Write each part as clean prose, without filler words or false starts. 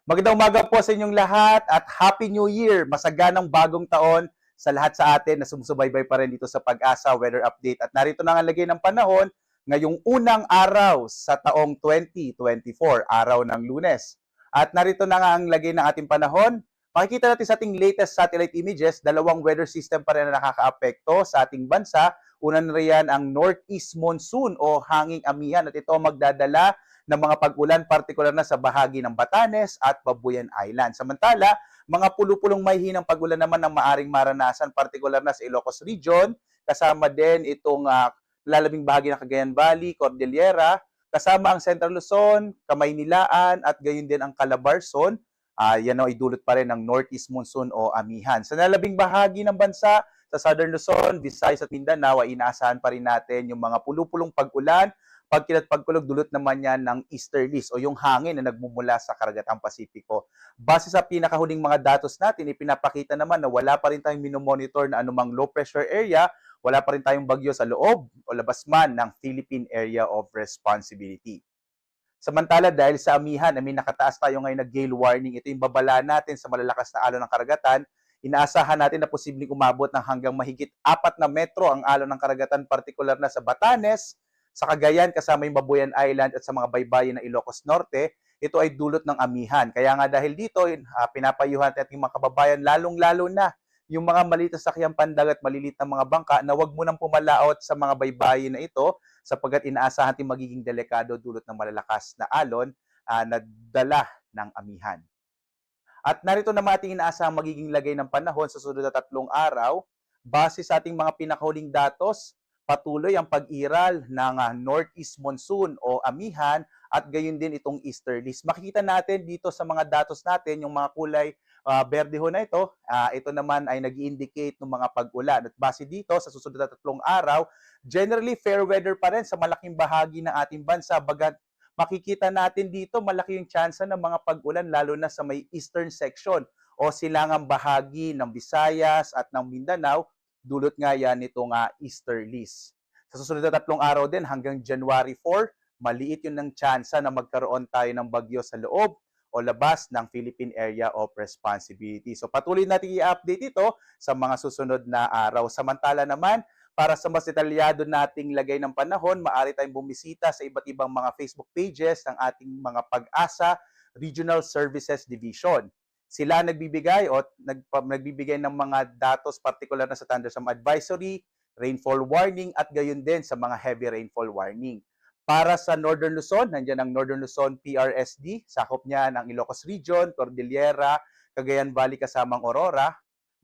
Magandang umaga po sa inyong lahat at Happy New Year! Masaganang bagong taon sa lahat sa atin na sumusubaybay pa rin dito sa Pag-asa Weather Update. At narito na ang lagay ng panahon ngayong unang araw sa taong 2024, araw ng Lunes. At narito na nga ang lagay ng ating panahon. Makikita natin sa ating latest satellite images, dalawang weather system pa rin na nakakaapekto sa ating bansa. Una na riyan ang Northeast Monsoon o hanging amihan at ito magdadala ng mga pag-ulan, partikular na sa bahagi ng Batanes at Babuyan Island. Samantala, mga pulupulong may hinang pag-ulan naman ang maaring maranasan, partikular na sa Ilocos Region, kasama din itong lalabing bahagi ng Cagayan Valley, Cordillera, kasama ang Central Luzon, Kamaynilaan, at gayon din ang Calabarzon. Yan ay dulot pa rin ng Northeast Monsoon o amihan. Sa lalabing bahagi ng bansa, sa Southern Luzon, Visayas at Mindanao, ay inaasahan pa rin natin yung mga pulupulong pag-ulan. Pagkilat pagkulog, dulot naman yan ng easterlies o yung hangin na nagmumula sa Karagatang Pasipiko. Base sa pinakahuling mga datos natin, ipinapakita naman na wala pa rin tayong minomonitor na anumang low pressure area, wala pa rin tayong bagyo sa loob o labas man ng Philippine Area of Responsibility. Samantala, dahil sa amihan, may nakataas tayo ngayon na gale warning. Ito yung babala natin sa malalakas na alon ng karagatan. Inaasahan natin na posibleng umabot ng hanggang mahigit 4 na metro ang alon ng karagatan, partikular na sa Batanes, sa Cagayan, kasama yung Babuyan Island at sa mga baybayin ng Ilocos Norte. Ito ay dulot ng amihan. Kaya nga dahil dito, pinapayuhan natin ating mga kababayan, lalong-lalo na yung mga maliit na sakyang pandagat, malilit na mga bangka, na wag mo nang pumalaot sa mga baybayin na ito sapagkat inaasahan natin magiging delikado dulot ng malalakas na alon na dala ng amihan. At narito naman ating inaasahang magiging lagay ng panahon sa susunod na 3 araw. Base sa ating mga pinakahuling datos, patuloy ang pag-iral ng Northeast Monsoon o amihan at gayon din itong easterlies. Makikita natin dito sa mga datos natin, yung mga kulay berde ho na ito, ito naman ay nag-indicate ng mga pag-ulan. At base dito, sa susunod na 3 araw, generally fair weather pa rin sa malaking bahagi ng ating bansa. Bagat makikita natin dito, malaki yung tsansa ng mga pag-ulan, lalo na sa may eastern section o silangang bahagi ng Visayas at ng Mindanao. Dulot nga yan itong easterlies. Sa susunod na 3 araw din hanggang January 4, maliit yun ng tsansa na magkaroon tayo ng bagyo sa loob o labas ng Philippine Area of Responsibility. So patuloy natin i-update ito sa mga susunod na araw. Samantala naman, para sa mas detalyado nating lagay ng panahon, maaari tayong bumisita sa iba't ibang mga Facebook pages ng ating mga Pag-asa Regional Services Division. Sila nagbibigay o nagbibigay ng mga datos partikular na sa thunderstorm advisory, rainfall warning at gayon din sa mga heavy rainfall warning. Para sa Northern Luzon, nandiyan ang Northern Luzon PRSD, sakop niya ng Ilocos Region, Cordillera, Cagayan Valley kasamang Aurora.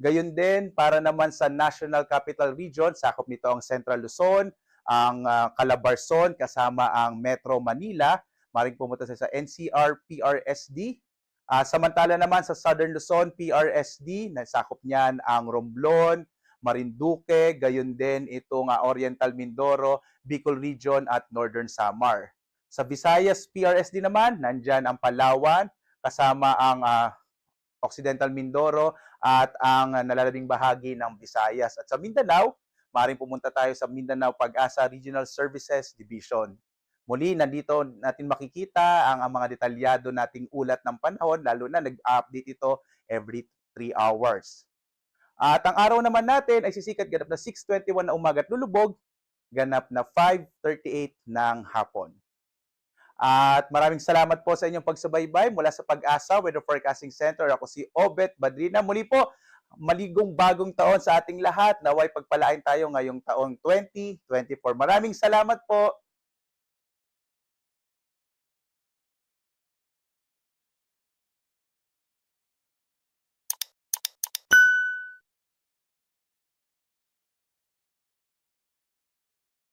Gayon din para naman sa National Capital Region, sakop nito ang Central Luzon, ang Calabarzon kasama ang Metro Manila. Maring pumunta sa NCR PRSD. Samantala naman sa Southern Luzon, PRSD, nasakop niyan ang Romblon, Marinduque, gayon din itong Oriental Mindoro, Bicol Region at Northern Samar. Sa Visayas, PRSD naman, nandyan ang Palawan, kasama ang Occidental Mindoro at ang nalalabing bahagi ng Visayas. At sa Mindanao, maaaring pumunta tayo sa Mindanao Pag-asa Regional Services Division. Muli, nandito natin makikita ang mga detalyado nating ulat ng panahon, lalo na nag-update ito every 3 hours. At ang araw naman natin ay sisikat ganap na 6:21 na umaga at lulubog, ganap na 5:38 ng hapon. At maraming salamat po sa inyong pagsubaybay mula sa Pag-asa Weather Forecasting Center. Ako si Obet Badrina. Muli po, maligong bagong taon sa ating lahat. Naway pagpalain tayo ngayong taong 2024. Maraming salamat po.